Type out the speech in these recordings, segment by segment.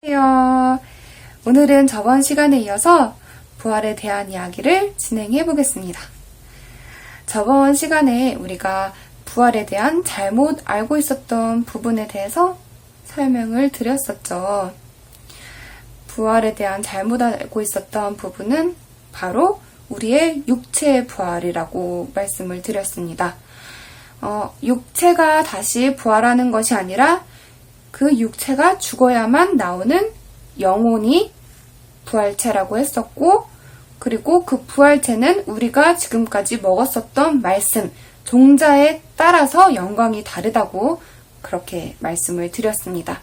안녕하세요. 오늘은 저번 시간에 이어서 부활에 대한 이야기를 진행해 보겠습니다. 저번 시간에 우리가 부활에 대한 잘못 알고 있었던 부분에 대해서 설명을 드렸었죠. 부활에 대한 잘못 알고 있었던 부분은 바로 우리의 육체의 부활이라고 말씀을 드렸습니다. 육체가 다시 부활하는 것이 아니라 그 육체가 죽어야만 나오는 영혼이 부활체라고 했었고, 그리고 그 부활체는 우리가 지금까지 먹었었던 말씀, 종자에 따라서 영광이 다르다고 그렇게 말씀을 드렸습니다.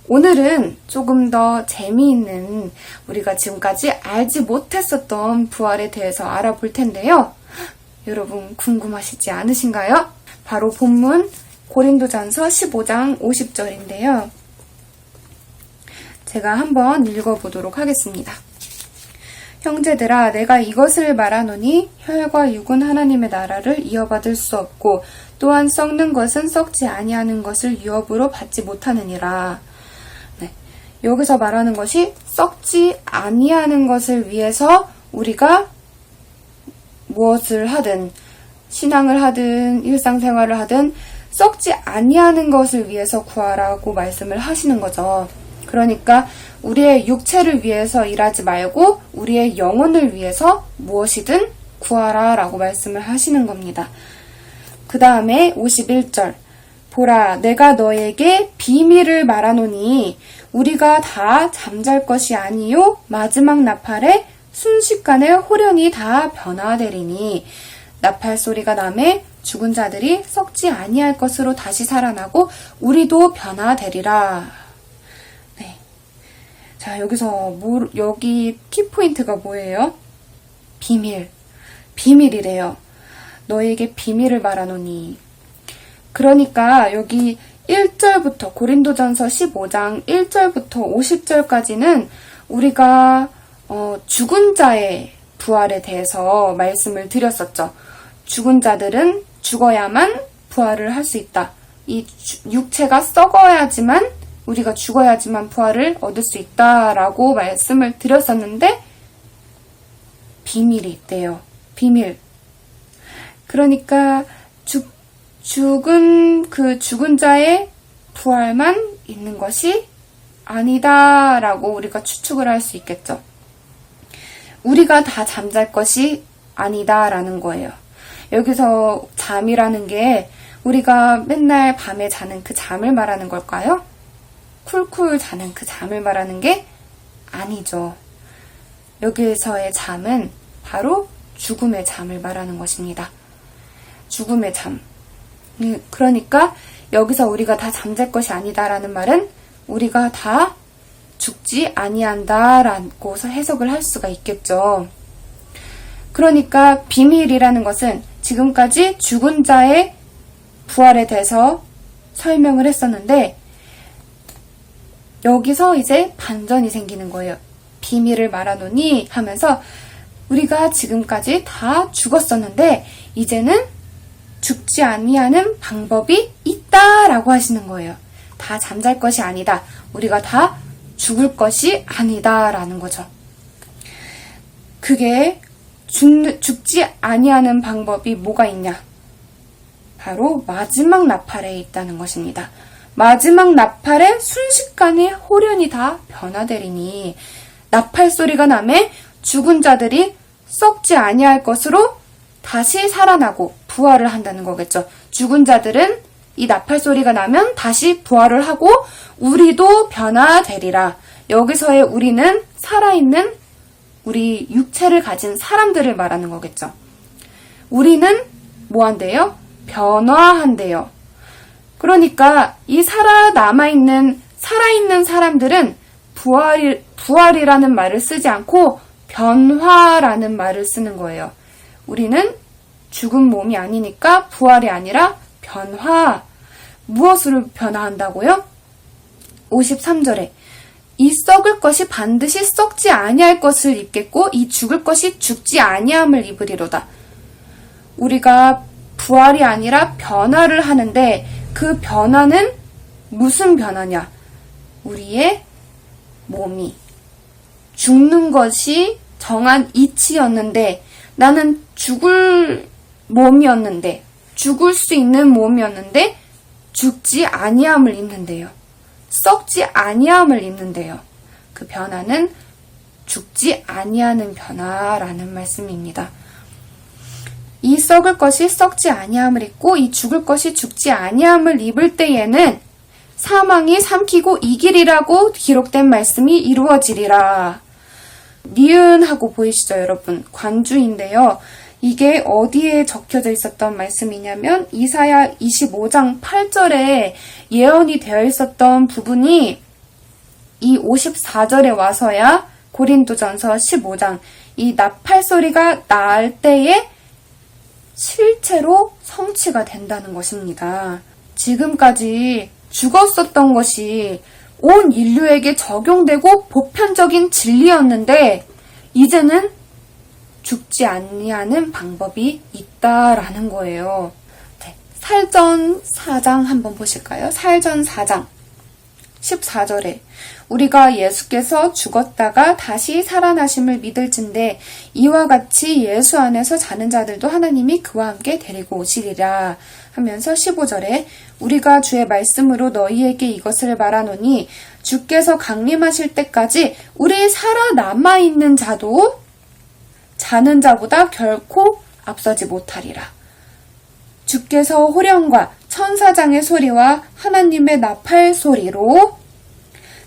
오늘은 조금 더 재미있는 우리가 지금까지 알지 못했었던 부활에 대해서 알아볼 텐데요. 여러분 궁금하시지 않으신가요? 바로 본문 고린도전서 15장 50절인데요. 제가 한번 읽어보도록 하겠습니다. 형제들아, 내가 이것을 말하노니 혈과 육은 하나님의 나라를 이어받을 수 없고 또한 썩는 것은 썩지 아니하는 것을 유업으로 받지 못하느니라. 여기서 말하는 것이 썩지 아니하는 것을 위해서 우리가 무엇을 하든, 신앙을 하든 일상생활을 하든 썩지 아니하는 것을 위해서 구하라고 말씀을 하시는 거죠. 그러니까 우리의 육체를 위해서 일하지 말고 우리의 영혼을 위해서 무엇이든 구하라 라고 말씀을 하시는 겁니다. 그 다음에 51절. 보라, 내가 너에게 비밀을 말하노니 우리가 다 잠잘 것이 아니요 마지막 나팔에 순식간에 호련히 다 변화되리니 나팔 소리가 나매 죽은 자들이 썩지 아니할 것으로 다시 살아나고 우리도 변화되리라. 네. 자, 여기 키포인트가 뭐예요? 비밀이래요. 너에게 비밀을 말하노니. 그러니까 여기 1절부터 고린도전서 15장 1절부터 50절까지는 우리가 죽은 자의 부활에 대해서 말씀을 드렸었죠. 죽은 자들은 죽어야만 부활을 할 수 있다. 이 육체가 썩어야지만, 우리가 죽어야지만 부활을 얻을 수 있다라고 말씀을 드렸었는데 비밀이 있대요. 비밀. 그러니까 죽은 자의 부활만 있는 것이 아니다라고 우리가 추측을 할 수 있겠죠. 우리가 다 잠잘 것이 아니다라는 거예요. 여기서 잠이라는 게 우리가 맨날 밤에 자는 그 잠을 말하는 걸까요? 쿨쿨 자는 그 잠을 말하는 게 아니죠. 여기서의 잠은 바로 죽음의 잠을 말하는 것입니다. 죽음의 잠. 그러니까 여기서 우리가 다 잠잘 것이 아니다라는 말은 우리가 다 죽지 아니한다라고 해석을 할 수가 있겠죠. 그러니까 비밀이라는 것은 지금까지 죽은 자의 부활에 대해서 설명을 했었는데 여기서 이제 반전이 생기는 거예요. 비밀을 말하노니 하면서 우리가 지금까지 다 죽었었는데 이제는 죽지 아니하는 방법이 있다라고 하시는 거예요. 다 잠잘 것이 아니다. 우리가 다 죽을 것이 아니다라는 거죠. 그게 죽지 아니하는 방법이 뭐가 있냐? 바로 마지막 나팔에 있다는 것입니다. 마지막 나팔에 순식간에 호련히 다 변화되리니 나팔 소리가 나매 죽은 자들이 썩지 아니할 것으로 다시 살아나고 부활을 한다는 거겠죠. 죽은 자들은 이 나팔 소리가 나면 다시 부활을 하고 우리도 변화되리라. 여기서의 우리는 살아있는 우리 육체를 가진 사람들을 말하는 거겠죠. 우리는 뭐 한대요? 변화한대요. 그러니까 이 살아있는 사람들은 부활이라는 말을 쓰지 않고 변화라는 말을 쓰는 거예요. 우리는 죽은 몸이 아니니까 부활이 아니라 변화. 무엇으로 변화한다고요? 53절에 이 썩을 것이 반드시 썩지 아니할 것을 입겠고 이 죽을 것이 죽지 아니함을 입으리로다. 우리가 부활이 아니라 변화를 하는데 그 변화는 무슨 변화냐? 우리의 몸이 죽는 것이 정한 이치였는데 나는 죽을 몸이었는데 죽을 수 있는 몸이었는데 죽지 아니함을 입는데요. 썩지 아니함을 입는데요. 그 변화는 죽지 아니하는 변화라는 말씀입니다. 이 썩을 것이 썩지 아니함을 입고 이 죽을 것이 죽지 아니함을 입을 때에는 사망이 삼키고 이기리라고 기록된 말씀이 이루어지리라. 니은하고 보이시죠, 여러분? 관주인데요. 이게 어디에 적혀져 있었던 말씀이냐면 이사야 25장 8절에 예언이 되어 있었던 부분이 이 54절에 와서야 고린도전서 15장 이 나팔 소리가 날 때에 실제로 성취가 된다는 것입니다. 지금까지 죽었었던 것이 온 인류에게 적용되고 보편적인 진리였는데 이제는 죽지 아니하는 방법이 있다라는 거예요. 네, 살전 4장 한번 보실까요? 살전 4장 14절에 우리가 예수께서 죽었다가 다시 살아나심을 믿을진대 이와 같이 예수 안에서 자는 자들도 하나님이 그와 함께 데리고 오시리라 하면서 15절에 우리가 주의 말씀으로 너희에게 이것을 말하노니 주께서 강림하실 때까지 우리 살아남아 있는 자도 자는 자보다 결코 앞서지 못하리라. 주께서 호령과 천사장의 소리와 하나님의 나팔 소리로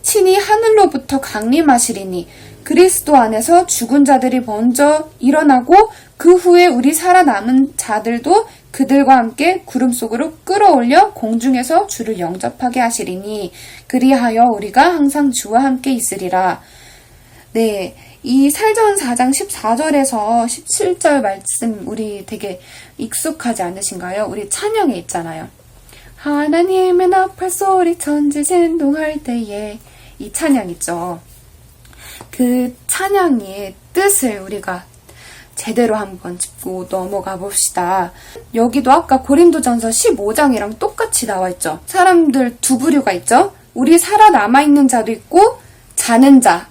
친히 하늘로부터 강림하시리니 그리스도 안에서 죽은 자들이 먼저 일어나고 그 후에 우리 살아남은 자들도 그들과 함께 구름 속으로 끌어올려 공중에서 주를 영접하게 하시리니 그리하여 우리가 항상 주와 함께 있으리라. 네, 이 살전 4장 14절에서 17절 말씀 우리 되게 익숙하지 않으신가요? 우리 찬양에 있잖아요. 하나님의 나팔 소리 천지 진동할 때에 이 찬양 있죠. 그 찬양의 뜻을 우리가 제대로 한번 짚고 넘어가 봅시다. 여기도 아까 고린도전서 15장이랑 똑같이 나와 있죠. 사람들 두 부류가 있죠. 우리 살아남아 있는 자도 있고 자는 자.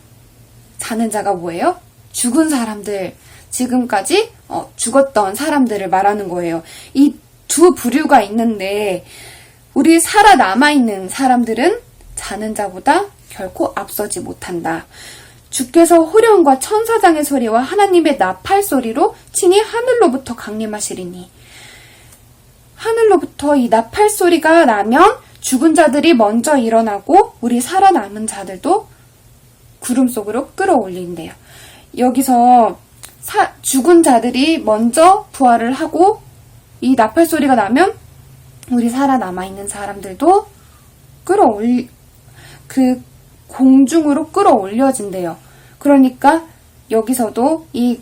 자는 자가 뭐예요? 죽은 사람들. 지금까지 죽었던 사람들을 말하는 거예요. 이 두 부류가 있는데 우리 살아남아 있는 사람들은 자는 자보다 결코 앞서지 못한다. 주께서 호령과 천사장의 소리와 하나님의 나팔 소리로 친히 하늘로부터 강림하시리니 하늘로부터 이 나팔 소리가 나면 죽은 자들이 먼저 일어나고 우리 살아남은 자들도 구름 속으로 끌어올린대요. 여기서 죽은 자들이 먼저 부활을 하고 이 나팔 소리가 나면 우리 살아남아 있는 사람들도 그 공중으로 끌어올려진대요. 그러니까 여기서도 이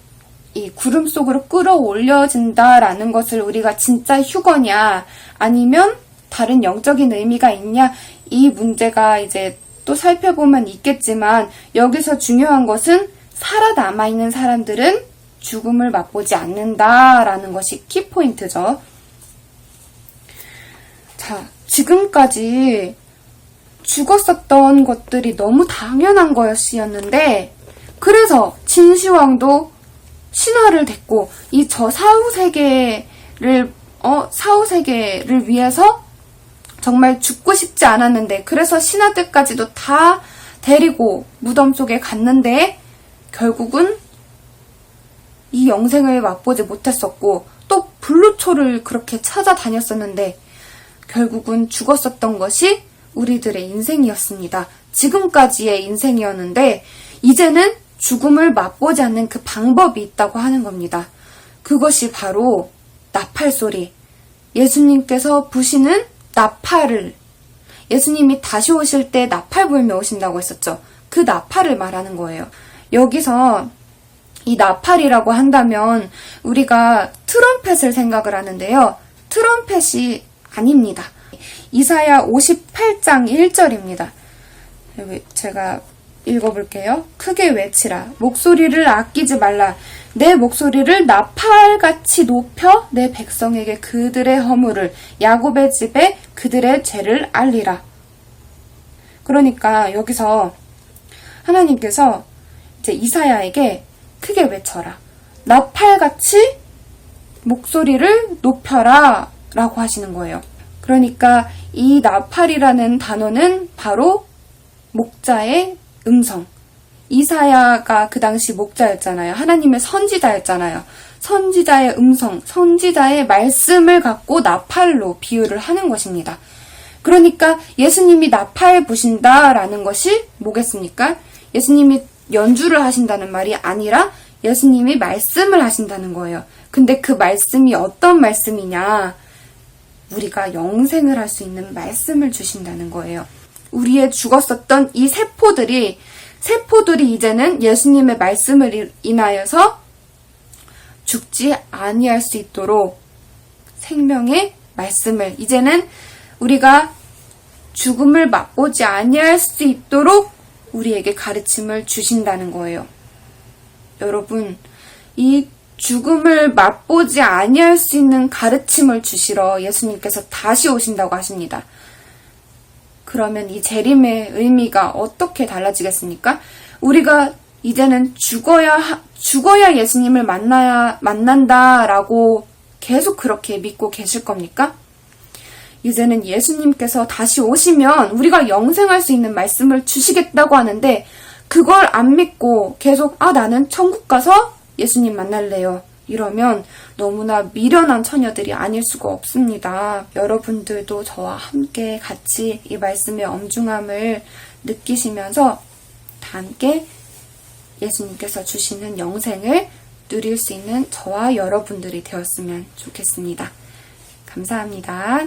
구름 속으로 끌어올려진다라는 것을 우리가 진짜 휴거냐 아니면 다른 영적인 의미가 있냐 이 문제가 이제 또 살펴보면 있겠지만 여기서 중요한 것은 살아남아 있는 사람들은 죽음을 맛보지 않는다라는 것이 키포인트죠. 자, 지금까지 죽었었던 것들이 너무 당연한 것이었는데 그래서 진시황도 신화를 댔고 이 저 사후세계를 위해서 정말 죽고 싶지 않았는데 그래서 신하들까지도 다 데리고 무덤 속에 갔는데 결국은 이 영생을 맛보지 못했었고 또 불루초를 그렇게 찾아다녔었는데 결국은 죽었었던 것이 우리들의 인생이었습니다. 지금까지의 인생이었는데 이제는 죽음을 맛보지 않는 그 방법이 있다고 하는 겁니다. 그것이 바로 나팔 소리. 예수님께서 부시는 나팔을 예수님이 다시 오실 때 나팔 불며 오신다고 했었죠. 그 나팔을 말하는 거예요. 여기서 이 나팔이라고 한다면 우리가 트럼펫을 생각을 하는데요. 트럼펫이 아닙니다. 이사야 58장 1절입니다. 여기 제가 읽어볼게요. 크게 외치라. 목소리를 아끼지 말라. 내 목소리를 나팔같이 높여 내 백성에게 그들의 허물을 야곱의 집에 그들의 죄를 알리라. 그러니까 여기서 하나님께서 이제 이사야에게 크게 외쳐라. 나팔같이 목소리를 높여라 라고 하시는 거예요. 그러니까 이 나팔이라는 단어는 바로 목자의 음성. 이사야가 그 당시 목자였잖아요. 하나님의 선지자였잖아요. 선지자의 음성, 선지자의 말씀을 갖고 나팔로 비유를 하는 것입니다. 그러니까 예수님이 나팔 부신다라는 것이 뭐겠습니까? 예수님이 연주를 하신다는 말이 아니라 예수님이 말씀을 하신다는 거예요. 근데 그 말씀이 어떤 말씀이냐? 우리가 영생을 할 수 있는 말씀을 주신다는 거예요. 우리의 죽었었던 이 세포들이 이제는 예수님의 말씀을 인하여서 죽지 아니할 수 있도록 생명의 말씀을 이제는 우리가 죽음을 맛보지 아니할 수 있도록 우리에게 가르침을 주신다는 거예요. 여러분, 이 죽음을 맛보지 아니할 수 있는 가르침을 주시러 예수님께서 다시 오신다고 하십니다. 그러면 이 재림의 의미가 어떻게 달라지겠습니까? 우리가 이제는 죽어야 예수님을 만난다라고 계속 그렇게 믿고 계실 겁니까? 이제는 예수님께서 다시 오시면 우리가 영생할 수 있는 말씀을 주시겠다고 하는데 그걸 안 믿고 계속 나는 천국 가서 예수님 만날래요. 이러면 너무나 미련한 처녀들이 아닐 수가 없습니다. 여러분들도 저와 함께 같이 이 말씀의 엄중함을 느끼시면서 다 함께 예수님께서 주시는 영생을 누릴 수 있는 저와 여러분들이 되었으면 좋겠습니다. 감사합니다.